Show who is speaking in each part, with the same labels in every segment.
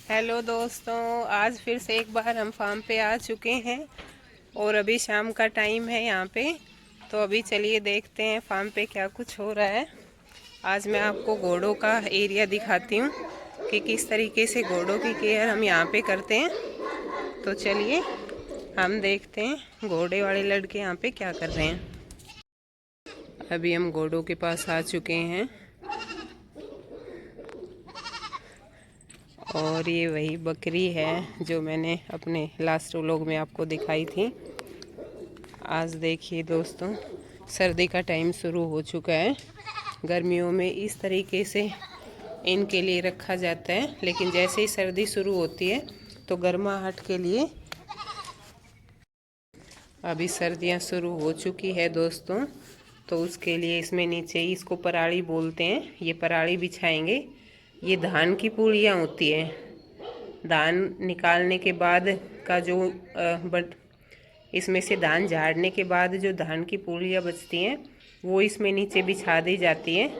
Speaker 1: Hello दोस्तों, आज फिर से एक बार हम फार्म पे आ चुके हैं और अभी शाम का टाइम है यहाँ पे। तो अभी चलिए देखते हैं फार्म पे क्या कुछ हो रहा है। आज मैं आपको घोड़ों का एरिया दिखाती हूँ कि किस तरीके से घोड़ों की केयर हम यहाँ पे करते हैं। तो चलिए हम देखते हैं घोड़े वाले लड़के यहाँ पे क्या कर रहे हैं। अभी हम घोड़ों के पास आ चुके हैं और ये वही बकरी है जो मैंने अपने लास्ट व्लॉग में आपको दिखाई थी। आज देखिए दोस्तों, सर्दी का टाइम शुरू हो चुका है। गर्मियों में इस तरीके से इनके लिए रखा जाता है, लेकिन जैसे ही सर्दी शुरू होती है तो गर्माहट के लिए अभी सर्दियां शुरू हो चुकी है दोस्तों, तो उसके लिए इसमें नीचे ही इसको पराली बोलते हैं, ये पराली बिछाएंगे। ये धान की पूड़ियाँ होती है। धान निकालने के बाद का जो बट इसमें से धान झाड़ने के बाद जो धान की पूड़ियाँ बचती हैं वो इसमें नीचे बिछा दी जाती है।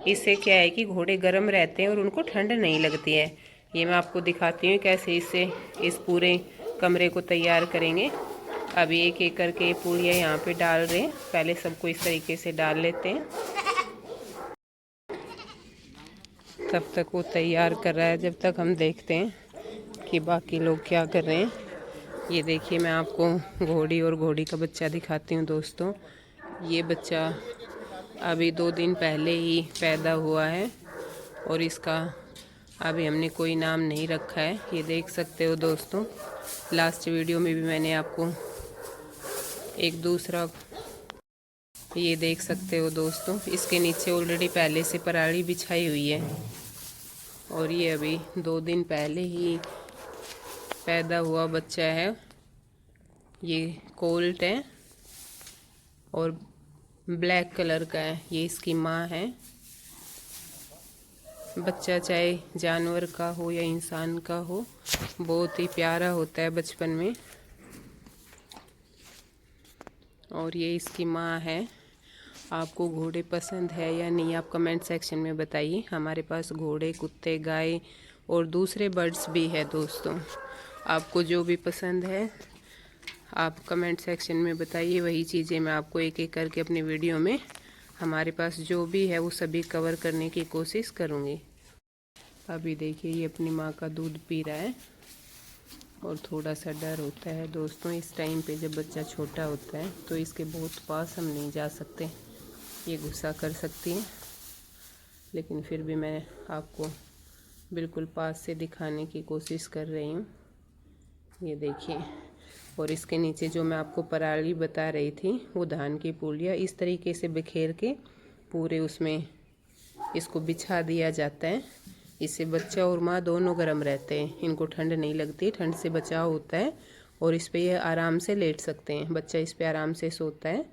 Speaker 1: इससे क्या है कि घोड़े गर्म रहते हैं और उनको ठंड नहीं लगती है। ये मैं आपको दिखाती हूँ कैसे इससे इस पूरे कमरे को तैयार करेंगे। अभी एक एक करके पूड़ियाँ यहाँ पे डाल रहे हैं। पहले सबको इस तरीके से डाल लेते हैं, तब तक वो तैयार कर रहा है, जब तक हम देखते हैं कि बाकी लोग क्या कर रहे हैं। ये देखिए, मैं आपको घोड़ी और घोड़ी का बच्चा दिखाती हूँ दोस्तों। ये बच्चा अभी 2 दिन पहले ही पैदा हुआ है और इसका अभी हमने कोई नाम नहीं रखा है। ये देख सकते हो दोस्तों, लास्ट वीडियो में भी मैंने आपको एक दूसरा, ये देख सकते हो दोस्तों, इसके नीचे ऑलरेडी पहले से पराली बिछाई हुई है और ये अभी 2 दिन पहले ही पैदा हुआ बच्चा है। ये कोल्ट है और ब्लैक कलर का है। ये इसकी माँ है। बच्चा चाहे जानवर का हो या इंसान का हो, बहुत ही प्यारा होता है बचपन में। और ये इसकी माँ है। आपको घोड़े पसंद है या नहीं, आप कमेंट सेक्शन में बताइए। हमारे पास घोड़े, कुत्ते, गाय और दूसरे बर्ड्स भी है दोस्तों। आपको जो भी पसंद है आप कमेंट सेक्शन में बताइए। वही चीज़ें मैं आपको एक एक करके अपनी वीडियो में हमारे पास जो भी है वो सभी कवर करने की कोशिश करूँगी। अभी देखिए, ये अपनी माँ का दूध पी रहा है और थोड़ा सा डर होता है दोस्तों इस टाइम पे। जब बच्चा छोटा होता है तो इसके बहुत पास हम नहीं जा सकते, ये गुस्सा कर सकती है, लेकिन फिर भी मैं आपको बिल्कुल पास से दिखाने की कोशिश कर रही हूँ। ये देखिए, और इसके नीचे जो मैं आपको पराली बता रही थी वो धान की पूलियाँ इस तरीके से बिखेर के पूरे उसमें इसको बिछा दिया जाता है। इससे बच्चा और माँ दोनों गर्म रहते हैं, इनको ठंड नहीं लगती, ठंड से बचाव होता है और इस पे ये आराम से लेट सकते हैं। बच्चा इस पे आराम से सोता है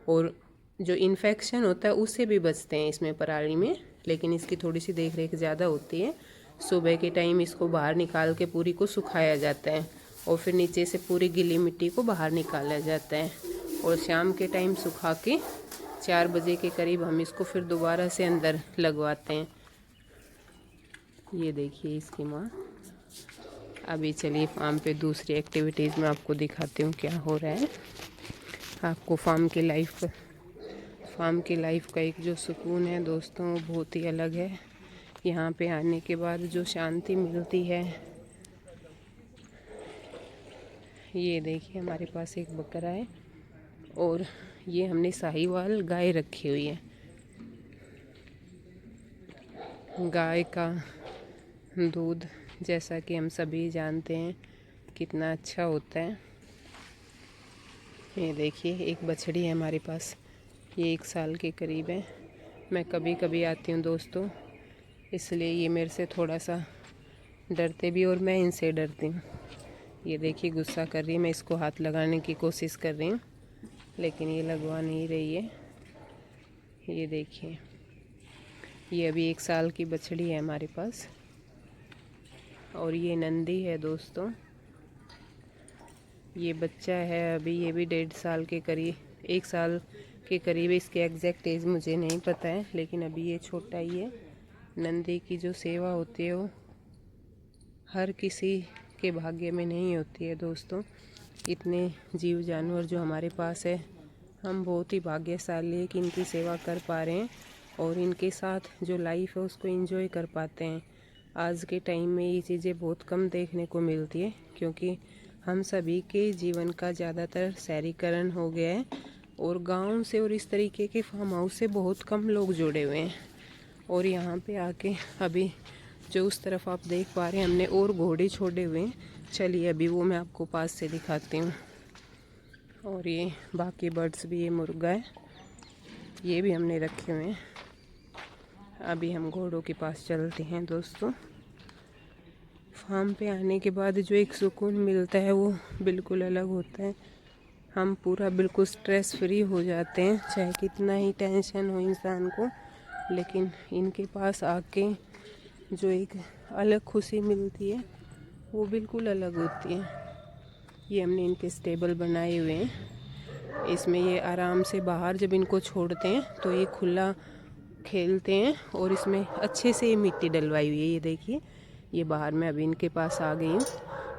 Speaker 1: और जो इन्फेक्शन होता है उससे भी बचते हैं इसमें पराली में। लेकिन इसकी थोड़ी सी देख रेख ज़्यादा होती है। सुबह के टाइम इसको बाहर निकाल के पूरी को सुखाया जाता है और फिर नीचे से पूरी गीली मिट्टी को बाहर निकाला जाता है और शाम के टाइम सुखा के 4 बजे के करीब हम इसको फिर दोबारा से अंदर लगवाते हैं। ये देखिए इसकी माँ। अभी चलिए फार्म पे दूसरी एक्टिविटीज़ में आपको दिखाती हूँ क्या हो रहा है। आपको फार्म की लाइफ का एक जो सुकून है दोस्तों वो बहुत ही अलग है। यहाँ पे आने के बाद जो शांति मिलती है। ये देखिए, हमारे पास एक बकरा है और ये हमने साहिवाल गाय रखी हुई है। गाय का दूध जैसा कि हम सभी जानते हैं कितना अच्छा होता है। ये देखिए, एक बछड़ी है हमारे पास, ये 1 साल के करीब है। मैं कभी कभी आती हूँ दोस्तों, इसलिए ये मेरे से थोड़ा सा डरते भी और मैं इनसे डरती हूँ। ये देखिए गुस्सा कर रही है, मैं इसको हाथ लगाने की कोशिश कर रही हूँ लेकिन ये लगवा नहीं रही है। ये देखिए, ये अभी 1 साल की बछड़ी है हमारे पास और ये नंदी है दोस्तों। ये बच्चा है अभी, ये भी 1.5 साल के करीब, 1 साल के करीब। इसके एग्जैक्ट एज मुझे नहीं पता है, लेकिन अभी ये छोटा ही है। नंदी की जो सेवा होती है वो हर किसी के भाग्य में नहीं होती है दोस्तों। इतने जीव जानवर जो हमारे पास है, हम बहुत ही भाग्यशाली है कि इनकी सेवा कर पा रहे हैं और इनके साथ जो लाइफ है उसको एंजॉय कर पाते हैं। आज के टाइम में ये चीज़ें बहुत कम देखने को मिलती है, क्योंकि हम सभी के जीवन का ज़्यादातर शहरीकरण हो गया है और गांव से और इस तरीके के फार्म हाउस से बहुत कम लोग जुड़े हुए हैं। और यहाँ पे आके अभी जो उस तरफ आप देख पा रहे हैं, हमने और घोड़े छोड़े हुए हैं। चलिए अभी वो मैं आपको पास से दिखाती हूँ। और ये बाकी बर्ड्स भी, ये मुर्गा है, ये भी हमने रखे हुए हैं। अभी हम घोड़ों के पास चलते हैं दोस्तों। फार्म पे आने के बाद जो एक सुकून मिलता है वो बिल्कुल अलग होता है। हम पूरा बिल्कुल स्ट्रेस फ्री हो जाते हैं, चाहे कितना ही टेंशन हो इंसान को, लेकिन इनके पास आके जो एक अलग खुशी मिलती है वो बिल्कुल अलग होती है। ये हमने इनके स्टेबल बनाए हुए हैं। इसमें ये आराम से बाहर जब इनको छोड़ते हैं तो ये खुला खेलते हैं और इसमें अच्छे से ये मिट्टी डलवाई हुई है। ये देखिए, ये बाहर में अभी इनके पास आ गई हूँ।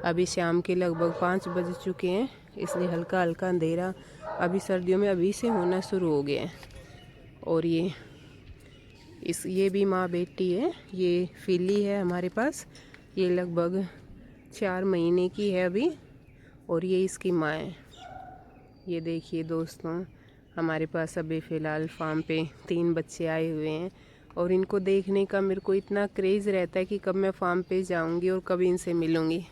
Speaker 1: अभी शाम के लगभग 5 बज चुके हैं, इसलिए हल्का हल्का अंधेरा अभी सर्दियों में अभी से होना शुरू हो गया है। और ये भी माँ बेटी है। ये फिली है हमारे पास, ये लगभग 4 महीने की है अभी, और ये इसकी माँ है। ये देखिए दोस्तों, हमारे पास अभी फ़िलहाल फार्म पे 3 बच्चे आए हुए हैं और इनको देखने का मेरे को इतना क्रेज़ रहता है कि कब मैं फार्म पे जाऊंगी और कब इनसे मिलूंगी।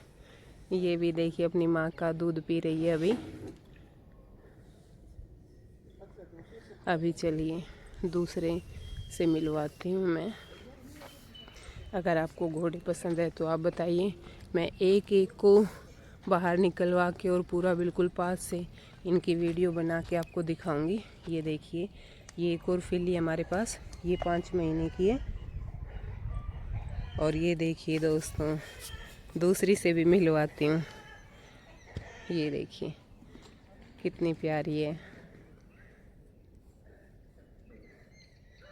Speaker 1: ये भी देखिए अपनी माँ का दूध पी रही है अभी चलिए दूसरे से मिलवाती हूँ मैं। अगर आपको घोड़े पसंद है तो आप बताइए, मैं एक एक को बाहर निकलवा के और पूरा बिल्कुल पास से इनकी वीडियो बना के आपको दिखाऊंगी। ये देखिए, ये एक और फिली हमारे पास, ये 5 महीने की है। और ये देखिए दोस्तों, दूसरी से भी मिलवाती हूँ। ये देखिए कितनी प्यारी है,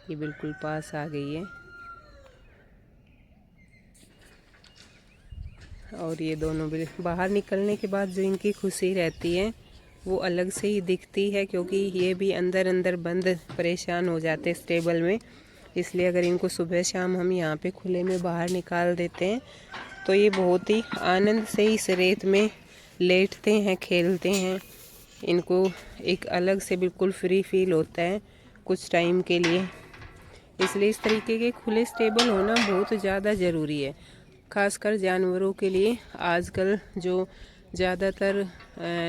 Speaker 1: ये बिल्कुल पास आ गई है। और ये दोनों भी बाहर निकलने के बाद जो इनकी खुशी रहती है वो अलग से ही दिखती है, क्योंकि ये भी अंदर अंदर बंद परेशान हो जाते हैं स्टेबल में। इसलिए अगर इनको सुबह शाम हम यहाँ पे खुले में बाहर निकाल देते हैं तो ये बहुत ही आनंद से इस रेत में लेटते हैं, खेलते हैं। इनको एक अलग से बिल्कुल फ्री फील होता है कुछ टाइम के लिए। इसलिए इस तरीके के खुले स्टेबल होना बहुत ज़्यादा ज़रूरी है, खासकर जानवरों के लिए। आजकल जो ज़्यादातर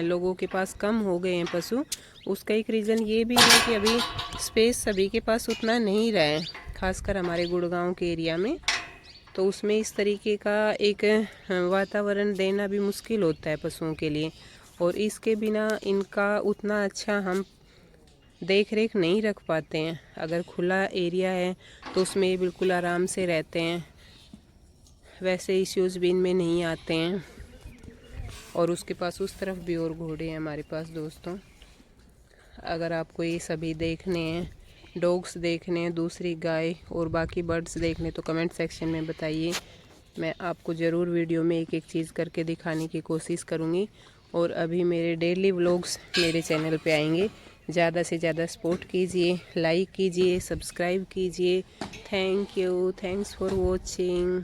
Speaker 1: लोगों के पास कम हो गए हैं पशु, उसका एक रीज़न ये भी है कि अभी स्पेस सभी के पास उतना नहीं रहा है, खासकर हमारे गुड़गांव के एरिया में। तो उसमें इस तरीके का एक वातावरण देना भी मुश्किल होता है पशुओं के लिए, और इसके बिना इनका उतना अच्छा हम देख रेख नहीं रख पाते हैं। अगर खुला एरिया है तो उसमें ये बिल्कुल आराम से रहते हैं, वैसे इश्यूज़ भी इनमें नहीं आते हैं। और उसके पास उस तरफ भी और घोड़े हैं हमारे पास दोस्तों। अगर आपको ये सभी देखने हैं, डॉग्स देखने हैं, दूसरी गाय और बाकी बर्ड्स देखने, तो कमेंट सेक्शन में बताइए। मैं आपको ज़रूर वीडियो में एक एक चीज़ करके दिखाने की कोशिश करूँगी। और अभी मेरे डेली व्लॉग्स मेरे चैनल पे आएंगे। ज़्यादा से ज़्यादा सपोर्ट कीजिए, लाइक कीजिए, सब्सक्राइब कीजिए। Thank you, thanks for watching.